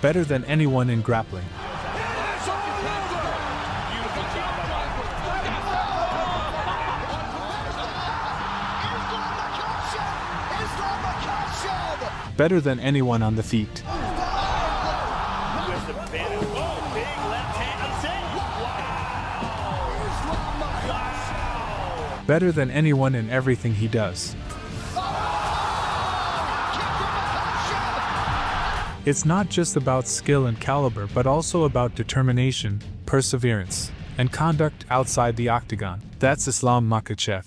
Better than anyone in grappling. Better than anyone on the feet. Better than anyone in everything he does. It's not just about skill and caliber, but also about determination, perseverance, and conduct outside the octagon. That's Islam Makhachev.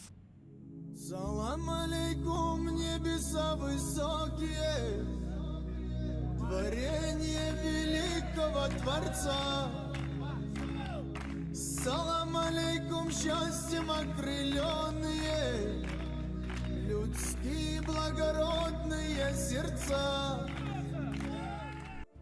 Салам алейкум, счастьем окрыленные, людские благородные сердца.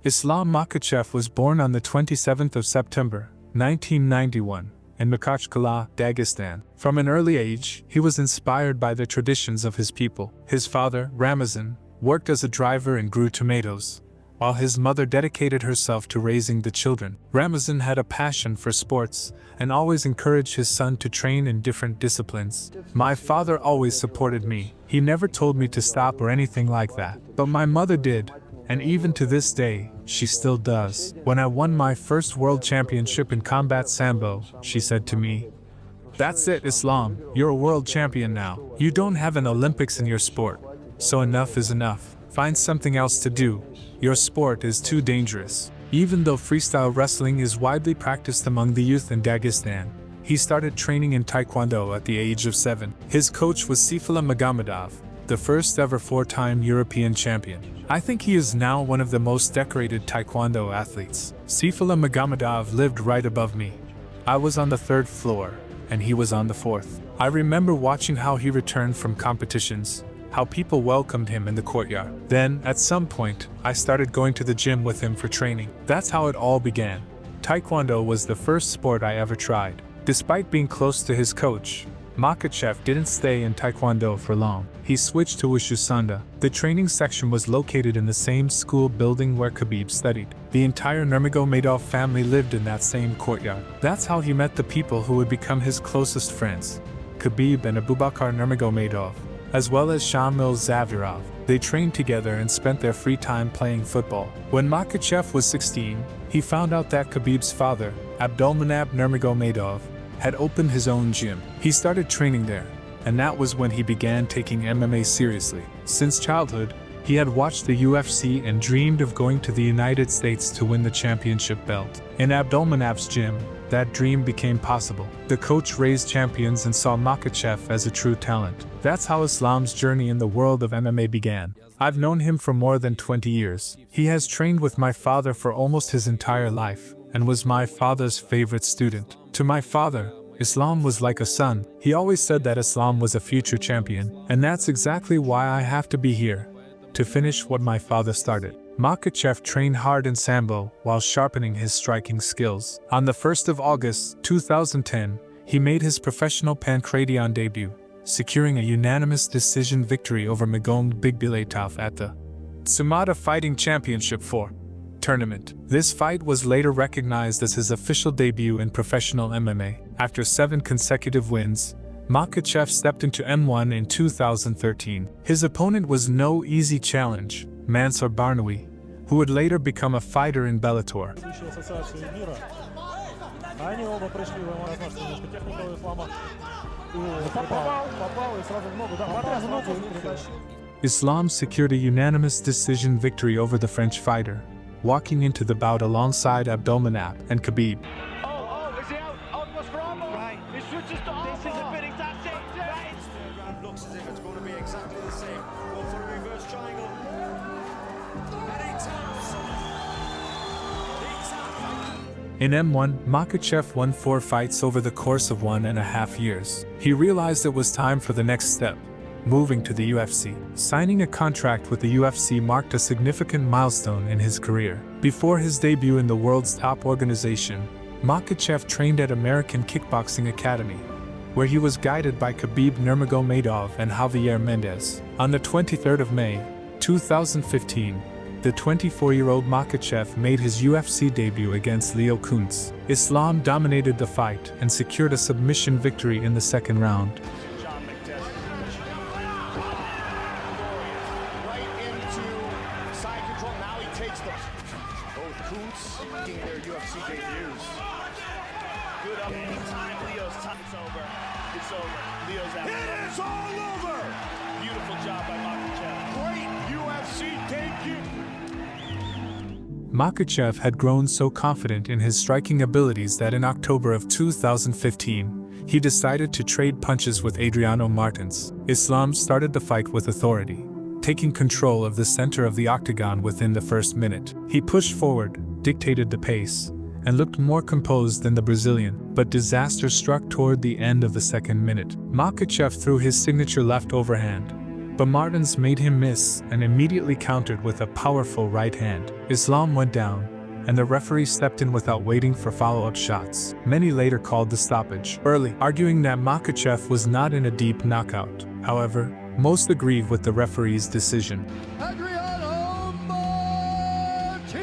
Islam Makhachev was born on the 27th of September, 1991, in Makhachkala, Dagestan. From an early age, he was inspired by the traditions of his people. His father, Ramazan, worked as a driver and grew tomatoes, while his mother dedicated herself to raising the children. Ramazan had a passion for sports and always encouraged his son to train in different disciplines. My father always supported me. He never told me to stop or anything like that. But my mother did, and even to this day, she still does. When I won my first world championship in combat sambo, she said to me, "That's it, Islam, you're a world champion now. You don't have an Olympics in your sport. So enough is enough. Find something else to do. Your sport is too dangerous." Even though freestyle wrestling is widely practiced among the youth in Dagestan, he started training in Taekwondo at the age of 7. His coach was Islam Makhachev, the first ever 4-time European champion. I think he is now one of the most decorated Taekwondo athletes. Islam Makhachev lived right above me. I was on the 3rd floor, and he was on the 4th. I remember watching how he returned from competitions, how people welcomed him in the courtyard. Then, at some point, I started going to the gym with him for training. That's how it all began. Taekwondo was the first sport I ever tried. Despite being close to his coach, Makhachev didn't stay in Taekwondo for long. He switched to Wushu Sanda. The training section was located in the same school building where Khabib studied. The entire Nurmagomedov family lived in that same courtyard. That's how he met the people who would become his closest friends, Khabib and Abubakar Nurmagomedov, as well as Shamil Zavirov. They trained together and spent their free time playing football. When Makhachev was 16, he found out that Khabib's father, Abdulmanap Nurmagomedov, had opened his own gym. He started training there, and that was when he began taking MMA seriously. Since childhood, he had watched the UFC and dreamed of going to the United States to win the championship belt. In Abdulmanap's gym, that dream became possible. The coach raised champions and saw Makhachev as a true talent. That's how Islam's journey in the world of MMA began. I've known him for more than 20 years. He has trained with my father for almost his entire life, and was my father's favorite student. To my father, Islam was like a son. He always said that Islam was a future champion, and that's exactly why I have to be here, to finish what my father started. Makhachev trained hard in sambo while sharpening his striking skills. On the 1st of August, 2010, he made his professional Pancratian debut, securing a unanimous decision victory over Magom Bigbilatov at the Sumata Fighting Championship 4 tournament. This fight was later recognized as his official debut in professional MMA. After 7 consecutive wins, Makhachev stepped into M1 in 2013. His opponent was no easy challenge, Mansour Barnawi, who would later become a fighter in Bellator. Islam secured a unanimous decision victory over the French fighter, walking into the bout alongside Abdulmanap and Khabib. Is he out? Almost wrong. Right. He switches to arm. This is a bidding tactic. Right. Looks as if it's going to be exactly the same. Go for a reverse triangle. In M1, Makhachev won 4 fights over the course of 1.5 years. He realized it was time for the next step, moving to the UFC. Signing a contract with the UFC marked a significant milestone in his career. Before his debut in the world's top organization, Makhachev trained at American Kickboxing Academy, where he was guided by Khabib Nurmagomedov and Javier Mendez. On the 23rd of May, 2015, The 24-year-old Makhachev made his UFC debut against Leo Kuntz. Islam dominated the fight and secured a submission victory in the second round. Right into side control. Now he takes them. Both Kuntz making their UFC debuts. Good up. Anytime Leo's time. It's over. It's over. Leo's out. It is all over. Beautiful job by Makhachev. Great UFC debut. Makhachev had grown so confident in his striking abilities that in October of 2015, he decided to trade punches with Adriano Martins. Islam started the fight with authority, taking control of the center of the octagon within the first minute. He pushed forward, dictated the pace, and looked more composed than the Brazilian, but disaster struck toward the end of the second minute. Makhachev threw his signature left overhand, but Martins made him miss and immediately countered with a powerful right hand. Islam went down, and the referee stepped in without waiting for follow-up shots. Many later called the stoppage early, arguing that Makhachev was not in a deep knockout. However, most agreed with the referee's decision. Adriano Martins.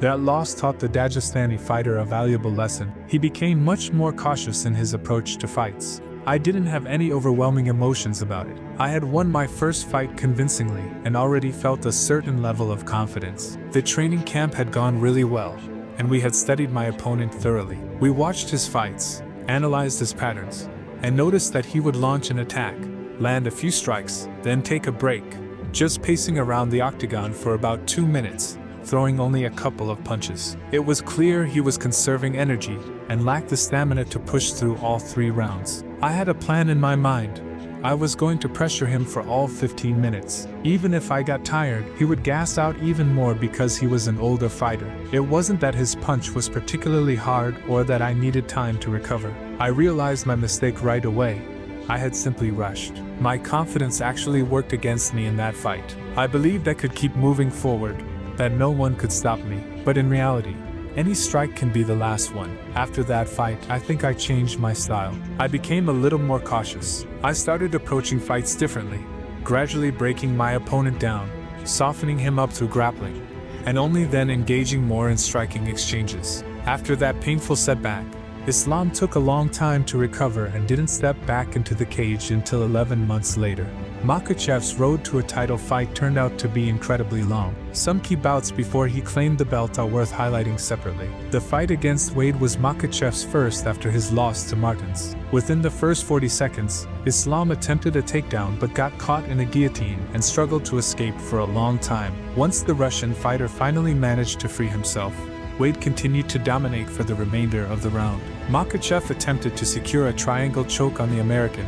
That loss taught the Dagestani fighter a valuable lesson. He became much more cautious in his approach to fights. I didn't have any overwhelming emotions about it. I had won my first fight convincingly and already felt a certain level of confidence. The training camp had gone really well, and we had studied my opponent thoroughly. We watched his fights, analyzed his patterns, and noticed that he would launch an attack, land a few strikes, then take a break, just pacing around the octagon for about 2 minutes, throwing only a couple of punches. It was clear he was conserving energy and lacked the stamina to push through all 3 rounds. I had a plan in my mind. I was going to pressure him for all 15 minutes. Even if I got tired, he would gas out even more because he was an older fighter. It wasn't that his punch was particularly hard or that I needed time to recover. I realized my mistake right away. I had simply rushed. My confidence actually worked against me in that fight. I believed I could keep moving forward, that no one could stop me. But in reality, any strike can be the last one. After that fight, I think I changed my style. I became a little more cautious. I started approaching fights differently, gradually breaking my opponent down, softening him up through grappling, and only then engaging more in striking exchanges. After that painful setback, Islam took a long time to recover and didn't step back into the cage until 11 months later. Makhachev's road to a title fight turned out to be incredibly long. Some key bouts before he claimed the belt are worth highlighting separately. The fight against Wade was Makhachev's first after his loss to Martins. Within the first 40 seconds, Islam attempted a takedown but got caught in a guillotine and struggled to escape for a long time. Once the Russian fighter finally managed to free himself, Wade continued to dominate for the remainder of the round. Makhachev attempted to secure a triangle choke on the American,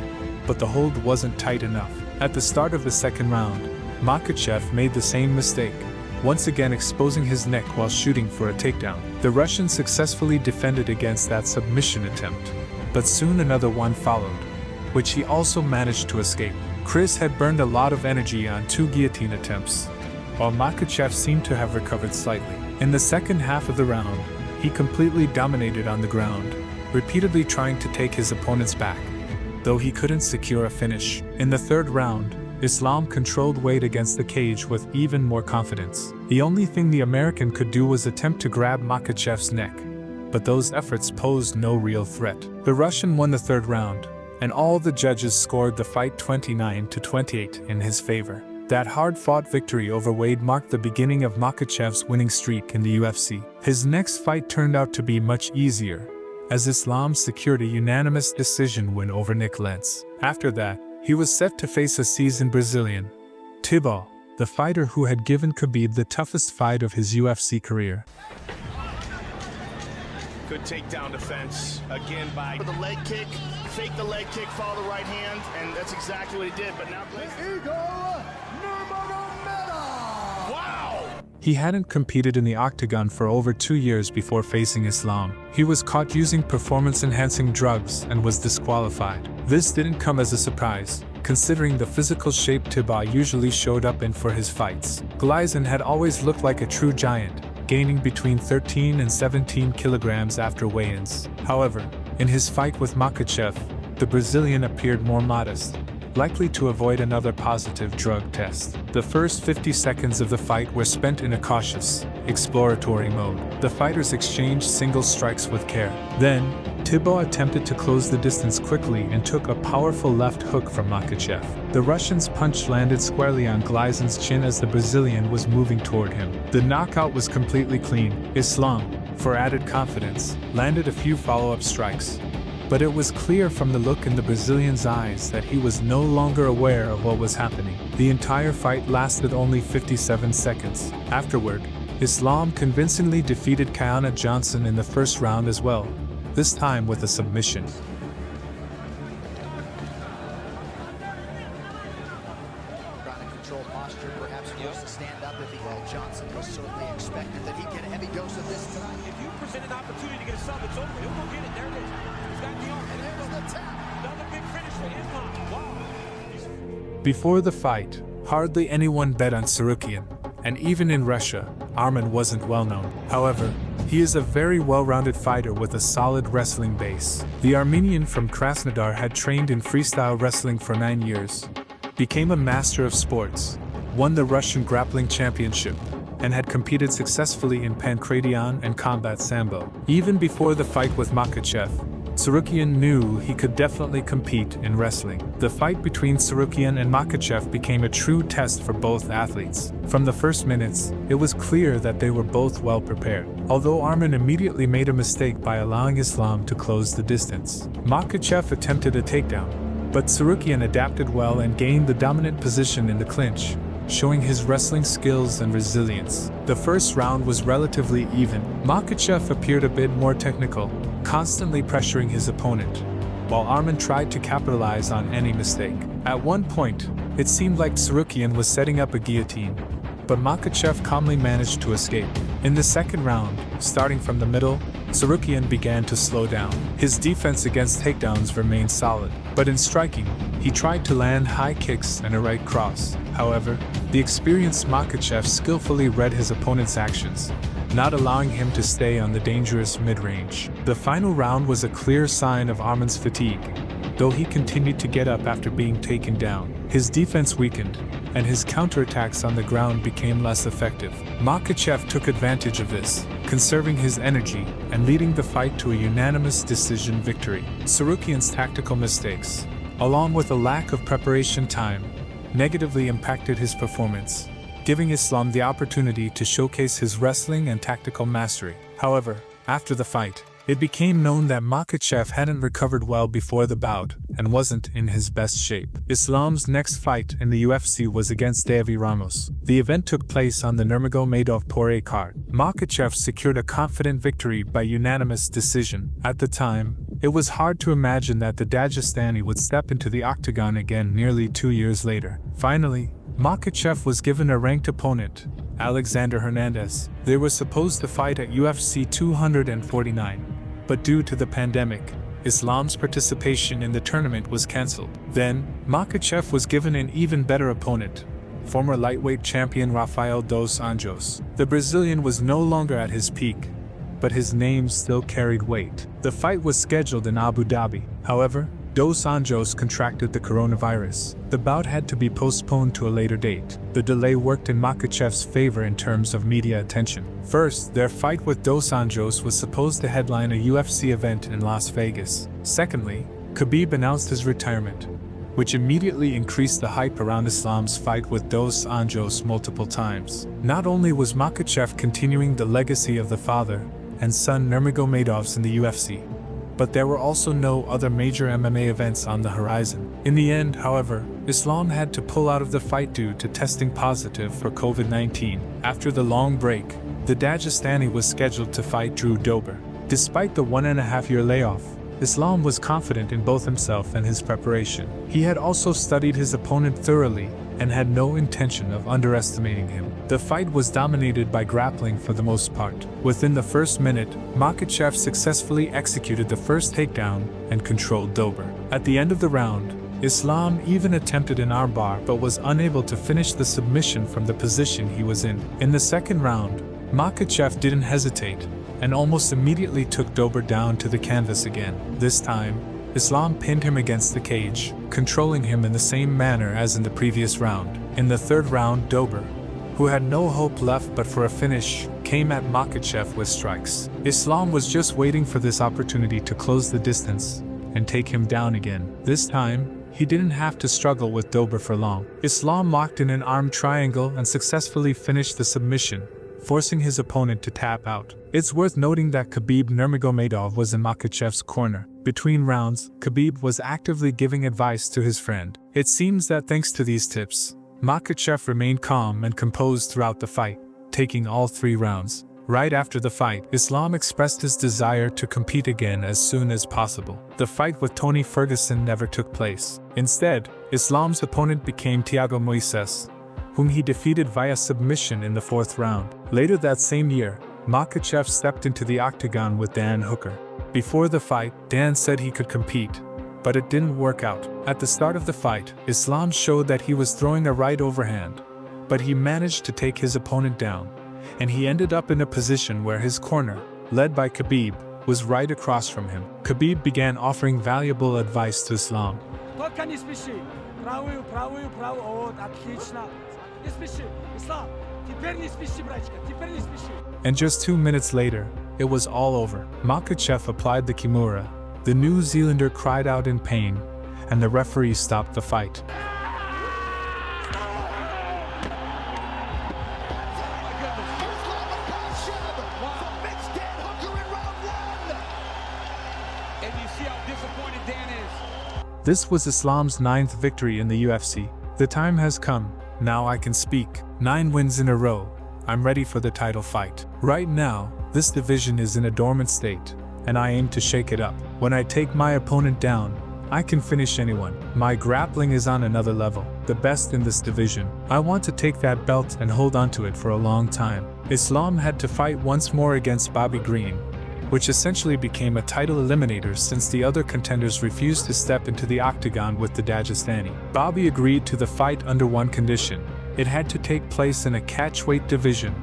but the hold wasn't tight enough. At the start of the second round, Makhachev made the same mistake, once again exposing his neck while shooting for a takedown. The Russian successfully defended against that submission attempt, but soon another one followed, which he also managed to escape. Chris had burned a lot of energy on 2 guillotine attempts, while Makhachev seemed to have recovered slightly. In the second half of the round, he completely dominated on the ground, repeatedly trying to take his opponent's back, though he couldn't secure a finish. In the third round, Islam controlled Wade against the cage with even more confidence. The only thing the American could do was attempt to grab Makhachev's neck, but those efforts posed no real threat. The Russian won the third round, and all the judges scored the fight 29-28 in his favor. That hard-fought victory over Wade marked the beginning of Makhachev's winning streak in the UFC. His next fight turned out to be much easier, as Islam secured a unanimous decision win over Nick Lentz. After that, he was set to face a seasoned Brazilian, Tibau, the fighter who had given Khabib the toughest fight of his UFC career. Good takedown defense, again by the leg kick, fake the leg kick, follow the right hand, and that's exactly what he did, but now... Wow! He hadn't competed in the Octagon for over 2 years before facing Islam. He was caught using performance-enhancing drugs and was disqualified. This didn't come as a surprise, considering the physical shape Tibau usually showed up in for his fights. Gleisen had always looked like a true giant, gaining between 13 and 17 kilograms after weigh-ins. However, in his fight with Makhachev, the Brazilian appeared more modest, likely to avoid another positive drug test. The first 50 seconds of the fight were spent in a cautious, exploratory mode. The fighters exchanged single strikes with care. Then, Thibault attempted to close the distance quickly and took a powerful left hook from Makhachev. The Russian's punch landed squarely on Gleisen's chin as the Brazilian was moving toward him. The knockout was completely clean. Islam, for added confidence, landed a few follow-up strikes. But it was clear from the look in the Brazilian's eyes that he was no longer aware of what was happening. The entire fight lasted only 57 seconds. Afterward, Islam convincingly defeated Kiana Johnson in the first round as well, this time with a submission. Trying to control posture, perhaps forced to stand up if he had. Johnson was certainly expected that he'd get a heavy dose of this tonight. If you present an opportunity to get a sub, it's over. He'll go get it. There it is. He's got the arm. And there's the tap. Another big finish for Islam. Wow. Before the fight, hardly anyone bet on Sarukian, and even in Russia, Arman wasn't well known. However, he is a very well-rounded fighter with a solid wrestling base. The Armenian from Krasnodar had trained in freestyle wrestling for 9 years, became a master of sports, won the Russian grappling championship, and had competed successfully in pancration and combat sambo. Even before the fight with Makhachev, Sarukian knew he could definitely compete in wrestling. The fight between Sarukian and Makhachev became a true test for both athletes. From the first minutes, it was clear that they were both well prepared. Although Arman immediately made a mistake by allowing Islam to close the distance, Makhachev attempted a takedown, but Sarukian adapted well and gained the dominant position in the clinch, showing his wrestling skills and resilience. The first round was relatively even. Makhachev appeared a bit more technical, constantly pressuring his opponent, while Arman tried to capitalize on any mistake. At one point, it seemed like Sarukian was setting up a guillotine, but Makhachev calmly managed to escape. In the second round, starting from the middle, Sarukian began to slow down. His defense against takedowns remained solid, but in striking, he tried to land high kicks and a right cross. However, the experienced Makhachev skillfully read his opponent's actions, not allowing him to stay on the dangerous mid-range. The final round was a clear sign of Arman's fatigue, though he continued to get up after being taken down. His defense weakened, and his counterattacks on the ground became less effective. Makhachev took advantage of this, conserving his energy and leading the fight to a unanimous decision victory. Sarukian's tactical mistakes, along with a lack of preparation time, negatively impacted his performance, giving Islam the opportunity to showcase his wrestling and tactical mastery. However, after the fight, it became known that Makhachev hadn't recovered well before the bout and wasn't in his best shape. Islam's next fight in the UFC was against Davi Ramos. The event took place on the Nurmagomedov-Poirier card. Makhachev secured a confident victory by unanimous decision. At the time, it was hard to imagine that the Dagestani would step into the Octagon again nearly 2 years later. Finally, Makhachev was given a ranked opponent, Alexander Hernandez. They were supposed to fight at UFC 249, but due to the pandemic, Islam's participation in the tournament was cancelled. Then, Makhachev was given an even better opponent, former lightweight champion Rafael dos Anjos. The Brazilian was no longer at his peak, but his name still carried weight. The fight was scheduled in Abu Dhabi. However, Dos Anjos contracted the coronavirus. The bout had to be postponed to a later date. The delay worked in Makhachev's favor in terms of media attention. First, their fight with Dos Anjos was supposed to headline a UFC event in Las Vegas. Secondly, Khabib announced his retirement, which immediately increased the hype around Islam's fight with Dos Anjos multiple times. Not only was Makhachev continuing the legacy of the father and son Nurmagomedovs in the UFC, but there were also no other major MMA events on the horizon. In the end, however, Islam had to pull out of the fight due to testing positive for COVID-19. After the long break, the Dagestani was scheduled to fight Drew Dober. Despite the 1.5-year layoff, Islam was confident in both himself and his preparation. He had also studied his opponent thoroughly and had no intention of underestimating him. The fight was dominated by grappling for the most part. Within the first minute, Makhachev successfully executed the first takedown and controlled Dober. At the end of the round, Islam even attempted an armbar but was unable to finish the submission from the position he was in. In the second round, Makhachev didn't hesitate and almost immediately took Dober down to the canvas again. This time, Islam pinned him against the cage, controlling him in the same manner as in the previous round. In the third round, Dober, who had no hope left but for a finish, came at Makhachev with strikes. Islam was just waiting for this opportunity to close the distance and take him down again. This time, he didn't have to struggle with Dober for long. Islam locked in an arm triangle and successfully finished the submission, forcing his opponent to tap out. It's worth noting that Khabib Nurmagomedov was in Makhachev's corner. Between rounds, Khabib was actively giving advice to his friend. It seems that thanks to these tips, Makhachev remained calm and composed throughout the fight, taking all 3 rounds. Right after the fight, Islam expressed his desire to compete again as soon as possible. The fight with Tony Ferguson never took place. Instead, Islam's opponent became Thiago Moises, whom he defeated via submission in the 4th round. Later that same year, Makhachev stepped into the Octagon with Dan Hooker. Before the fight, Dan said he could compete, but it didn't work out. At the start of the fight, Islam showed that he was throwing a right overhand, but he managed to take his opponent down, and he ended up in a position where his corner, led by Khabib, was right across from him. Khabib began offering valuable advice to Islam. And just 2 minutes later, it was all over. Makhachev applied the Kimura, the New Zealander cried out in pain, and the referee stopped the fight. This was Islam's 9th victory in the UFC. The time has come. Now I can speak. 9 wins in a row. I'm ready for the title fight. Right now, this division is in a dormant state, and I aim to shake it up. When I take my opponent down, I can finish anyone. My grappling is on another level, the best in this division. I want to take that belt and hold onto it for a long time. Islam had to fight once more against Bobby Green, which essentially became a title eliminator since the other contenders refused to step into the octagon with the Dagestani. Bobby agreed to the fight under one condition. It had to take place in a catchweight division,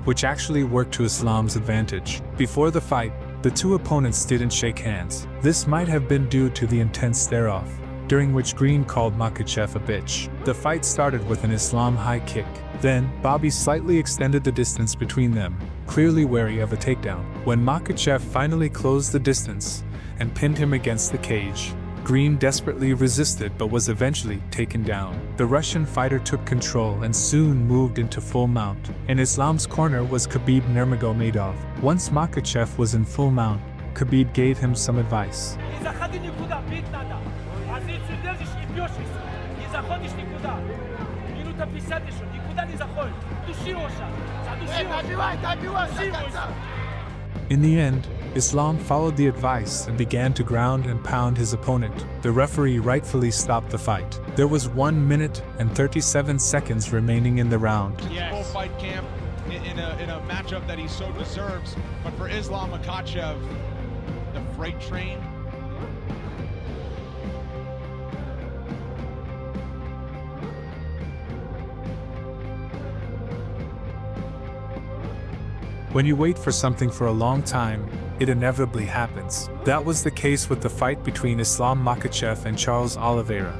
which actually worked to Islam's advantage. Before the fight, the 2 opponents didn't shake hands. This might have been due to the intense stare-off, during which Green called Makhachev a bitch. The fight started with an Islam high kick. Then, Bobby slightly extended the distance between them, clearly wary of a takedown. When Makhachev finally closed the distance and pinned him against the cage, Green desperately resisted but was eventually taken down. The Russian fighter took control and soon moved into full mount. In Islam's corner was Khabib Nurmagomedov. Once Makhachev was in full mount, Khabib gave him some advice. In the end, Islam followed the advice and began to ground and pound his opponent. The referee rightfully stopped the fight. There was 1 minute and 37 seconds remaining in the round. Yes. Full fight camp in a matchup that he so deserves. But for Islam Makhachev, the freight train. When you wait for something for a long time, it inevitably happens. That was the case with the fight between Islam Makhachev and Charles Oliveira,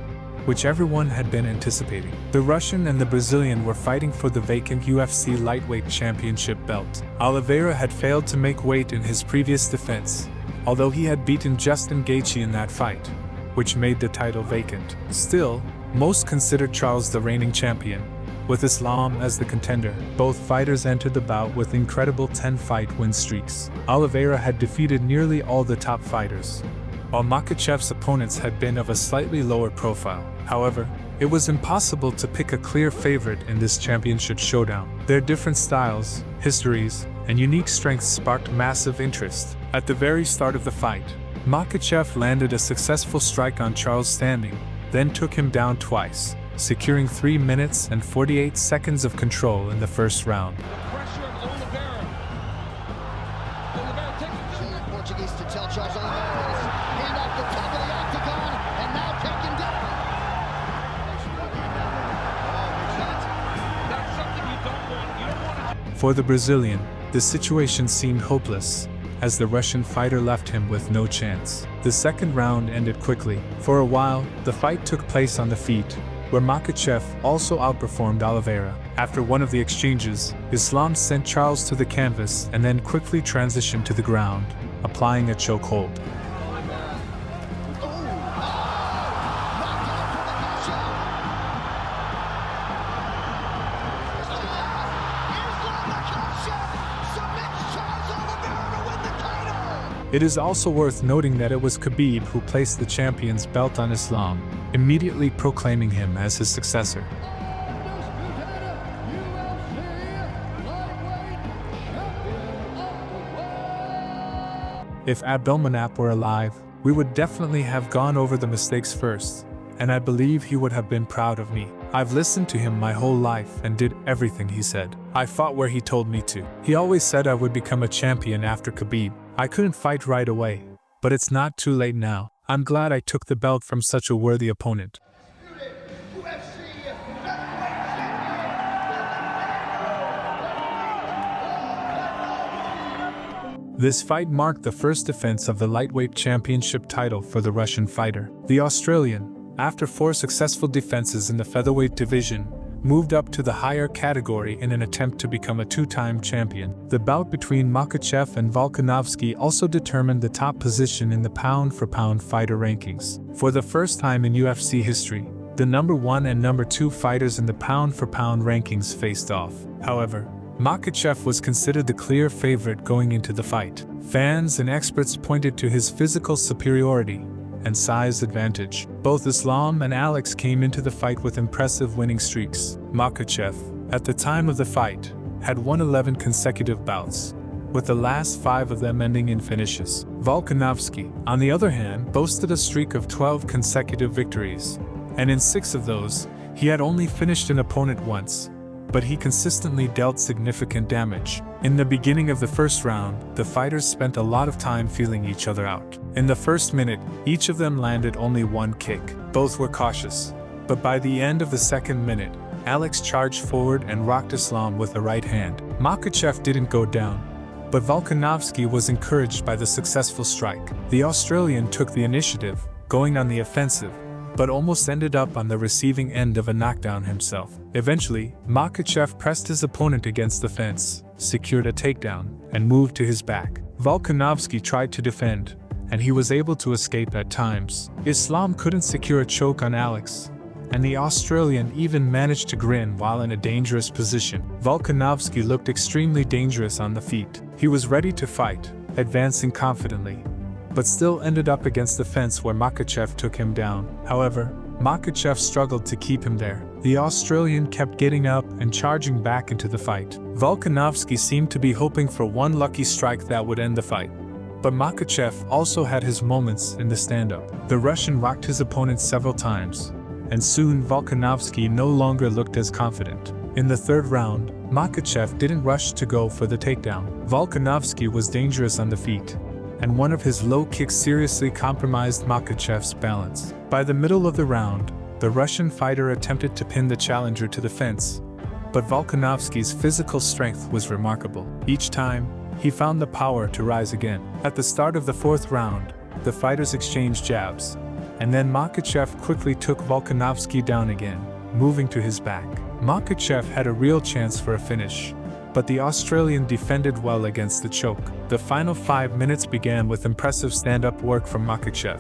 which everyone had been anticipating. The Russian and the Brazilian were fighting for the vacant UFC lightweight championship belt. Oliveira had failed to make weight in his previous defense, although he had beaten Justin Gaethje in that fight, which made the title vacant. Still, most considered Charles the reigning champion, with Islam as the contender. Both fighters entered the bout with incredible 10-fight win streaks. Oliveira had defeated nearly all the top fighters, while Makhachev's opponents had been of a slightly lower profile. However, it was impossible to pick a clear favorite in this championship showdown. Their different styles, histories, and unique strengths sparked massive interest. At the very start of the fight, Makhachev landed a successful strike on Charles standing, then took him down twice, securing 3 minutes and 48 seconds of control in the first round. Pressure of Oliveira. Oliveira takes it down. Portuguese to tell Charles Oliveira, hand off the top of the octagon, and now taken down. That's something you don't want. You don't want to. For the Brazilian, the situation seemed hopeless. as the Russian fighter left him with no chance. The second round ended quickly. For a while, the fight took place on the feet, where Makhachev also outperformed Oliveira. After one of the exchanges, Islam sent Charles to the canvas and then quickly transitioned to the ground, applying a chokehold. It is also worth noting that it was Khabib who placed the champion's belt on Islam, immediately proclaiming him as his successor. If Abdelmanap were alive, we would definitely have gone over the mistakes first, and I believe he would have been proud of me. I've listened to him my whole life and did everything he said. I fought where he told me to. He always said I would become a champion after Khabib. I couldn't fight right away, but it's not too late now. I'm glad I took the belt from such a worthy opponent. This fight marked the first defense of the lightweight championship title for the Russian fighter. The Australian, after 4 successful defenses in the featherweight division, moved up to the higher category in an attempt to become a 2-time champion. The bout between Makhachev and Volkanovski also determined the top position in the pound-for-pound fighter rankings. For the first time in UFC history, the number 1 and number 2 fighters in the pound-for-pound rankings faced off. However, Makhachev was considered the clear favorite going into the fight. Fans and experts pointed to his physical superiority and size advantage. Both Islam and Alex came into the fight with impressive winning streaks. Makhachev, at the time of the fight, had won 11 consecutive bouts, with the last 5 of them ending in finishes. Volkanovski, on the other hand, boasted a streak of 12 consecutive victories, and in 6 of those, he had only finished an opponent once, but he consistently dealt significant damage. In the beginning of the first round, the fighters spent a lot of time feeling each other out. In the first minute, each of them landed only 1 kick. Both were cautious, but by the end of the second minute, Alex charged forward and rocked Islam with a right hand. Makhachev didn't go down, but Volkanovski was encouraged by the successful strike. The Australian took the initiative, going on the offensive, but almost ended up on the receiving end of a knockdown himself. Eventually, Makhachev pressed his opponent against the fence, secured a takedown, and moved to his back. Volkanovski tried to defend, and he was able to escape at times. Islam couldn't secure a choke on Alex, and the Australian even managed to grin while in a dangerous position. Volkanovski looked extremely dangerous on the feet. He was ready to fight, advancing confidently, but still ended up against the fence where Makhachev took him down. However, Makhachev struggled to keep him there. The Australian kept getting up and charging back into the fight. Volkanovski seemed to be hoping for one lucky strike that would end the fight, but Makhachev also had his moments in the stand-up. The Russian rocked his opponent several times, and soon Volkanovski no longer looked as confident. In the third round, Makhachev didn't rush to go for the takedown. Volkanovski was dangerous on the feet, and one of his low kicks seriously compromised Makhachev's balance. By the middle of the round, the Russian fighter attempted to pin the challenger to the fence, but Volkanovski's physical strength was remarkable. Each time, he found the power to rise again. At the start of the 4th round, the fighters exchanged jabs, and then Makhachev quickly took Volkanovski down again, moving to his back. Makhachev had a real chance for a finish, but the Australian defended well against the choke. The final 5 minutes began with impressive stand-up work from Makhachev,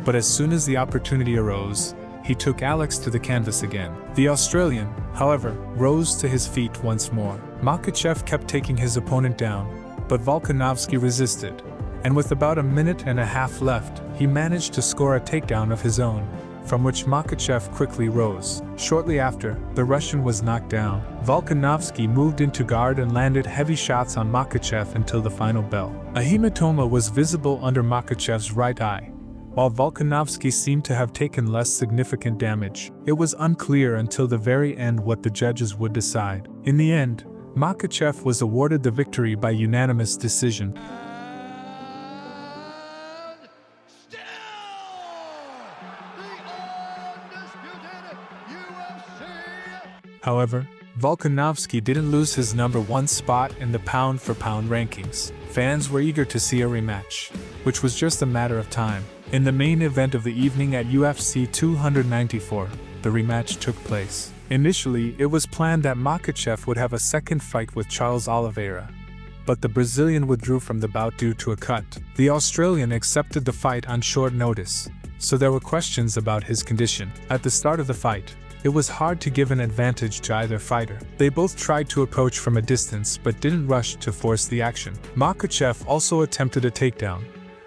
but as soon as the opportunity arose, he took Alex to the canvas again. The Australian, however, rose to his feet once more. Makhachev kept taking his opponent down, but Volkanovski resisted, and with about a minute and a half left, he managed to score a takedown of his own, from which Makhachev quickly rose. Shortly after, the Russian was knocked down. Volkanovski moved into guard and landed heavy shots on Makhachev until the final bell. A hematoma was visible under Makhachev's right eye, while Volkanovski seemed to have taken less significant damage. It was unclear until the very end what the judges would decide. In the end, Makhachev was awarded the victory by unanimous decision. However, Volkanovski didn't lose his #1 spot in the pound-for-pound rankings. Fans were eager to see a rematch, which was just a matter of time. In the main event of the evening at UFC 294, the rematch took place. Initially, it was planned that Makhachev would have a second fight with Charles Oliveira, but the Brazilian withdrew from the bout due to a cut. The Australian accepted the fight on short notice, so there were questions about his condition. At the start of the fight, it was hard to give an advantage to either fighter. They both tried to approach from a distance but didn't rush to force the action. Makhachev also attempted a takedown,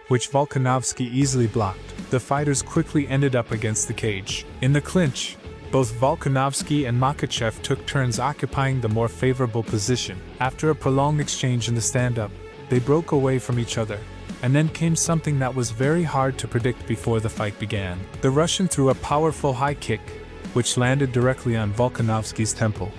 which Volkanovski easily blocked. The fighters quickly ended up against the cage. In the clinch, both Volkanovski and Makhachev took turns occupying the more favorable position. After a prolonged exchange in the stand-up, they broke away from each other, and then came something that was very hard to predict before the fight began. The Russian threw a powerful high kick, which landed directly on Volkanovski's temple.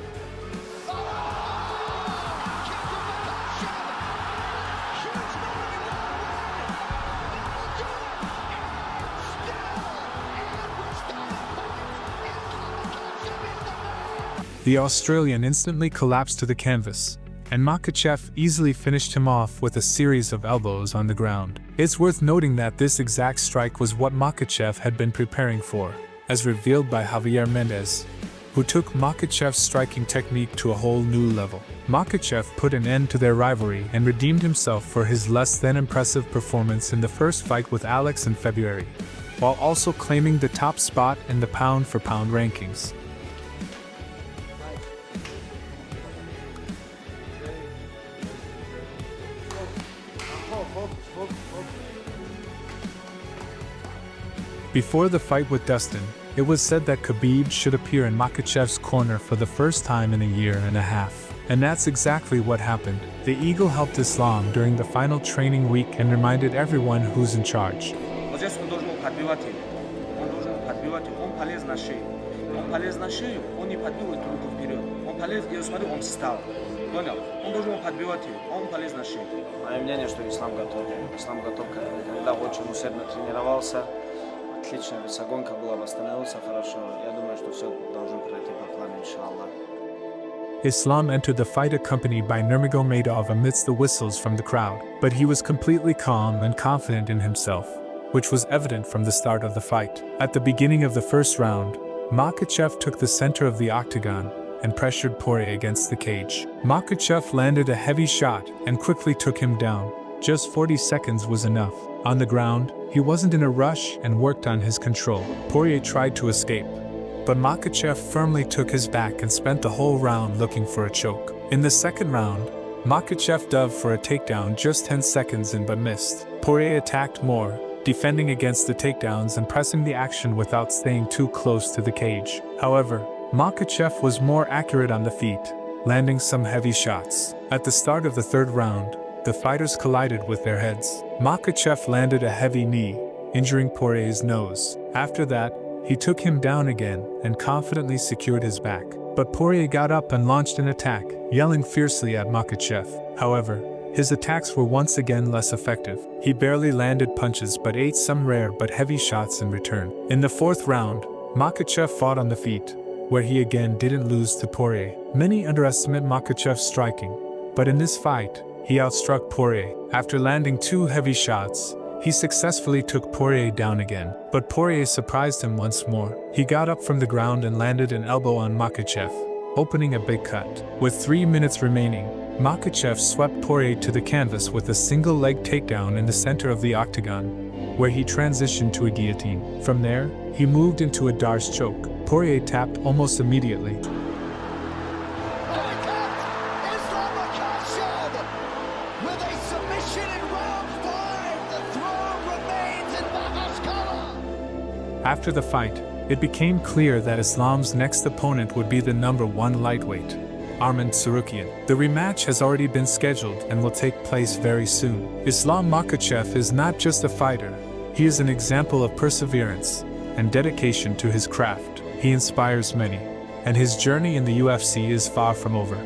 The Australian instantly collapsed to the canvas, and Makhachev easily finished him off with a series of elbows on the ground. It's worth noting that this exact strike was what Makhachev had been preparing for, as revealed by Javier Mendez, who took Makhachev's striking technique to a whole new level. Makhachev put an end to their rivalry and redeemed himself for his less than impressive performance in the first fight with Alex in February, while also claiming the top spot in the pound-for-pound rankings. Before the fight with Dagestan, it was said that Khabib should appear in Makhachev's corner for the first time in a year and a half. And that's exactly what happened. The Eagle helped Islam during the final training week and reminded everyone who's in charge. Мое мнение, что Ислам готов. Ислам готов, когда очень усердно тренировался. Отличная весогонка была, восстановился хорошо. Я думаю, что все должно пройти по плану, иншаллах. Islam entered the fight accompanied by Nurmagomedov amidst the whistles from the crowd, but he was completely calm and confident in himself, which was evident from the start of the fight. At the beginning of the first round, Makhachev took the center of the octagon and pressured Poirier against the cage. Makhachev landed a heavy shot and quickly took him down. Just 40 seconds was enough. On the ground, he wasn't in a rush and worked on his control. Poirier tried to escape, but Makhachev firmly took his back and spent the whole round looking for a choke. In the second round, Makhachev dove for a takedown just 10 seconds in but missed. Poirier attacked more, defending against the takedowns and pressing the action without staying too close to the cage. However, Makhachev was more accurate on the feet, landing some heavy shots. At the start of the third round, the fighters collided with their heads. Makhachev landed a heavy knee, injuring Poirier's nose. After that, he took him down again and confidently secured his back. But Poirier got up and launched an attack, yelling fiercely at Makhachev. However, his attacks were once again less effective. He barely landed punches but ate some rare but heavy shots in return. In the fourth round, Makhachev fought on the feet, where he again didn't lose to Poirier. Many underestimate Makhachev's striking, but in this fight, he outstruck Poirier. After landing 2 heavy shots, he successfully took Poirier down again. But Poirier surprised him once more. He got up from the ground and landed an elbow on Makhachev, opening a big cut. With 3 minutes remaining, Makhachev swept Poirier to the canvas with a single-leg takedown in the center of the octagon, where he transitioned to a guillotine. From there, he moved into a Darce choke. Poirier tapped almost immediately. Islam Makhachev with a submission in round 5. The throne remains in Makhachkala. After the fight, it became clear that Islam's next opponent would be the #1 lightweight, Arman Tsarukyan. The rematch has already been scheduled and will take place very soon. Islam Makhachev is not just a fighter, he is an example of perseverance and dedication to his craft. He inspires many, and his journey in the UFC is far from over.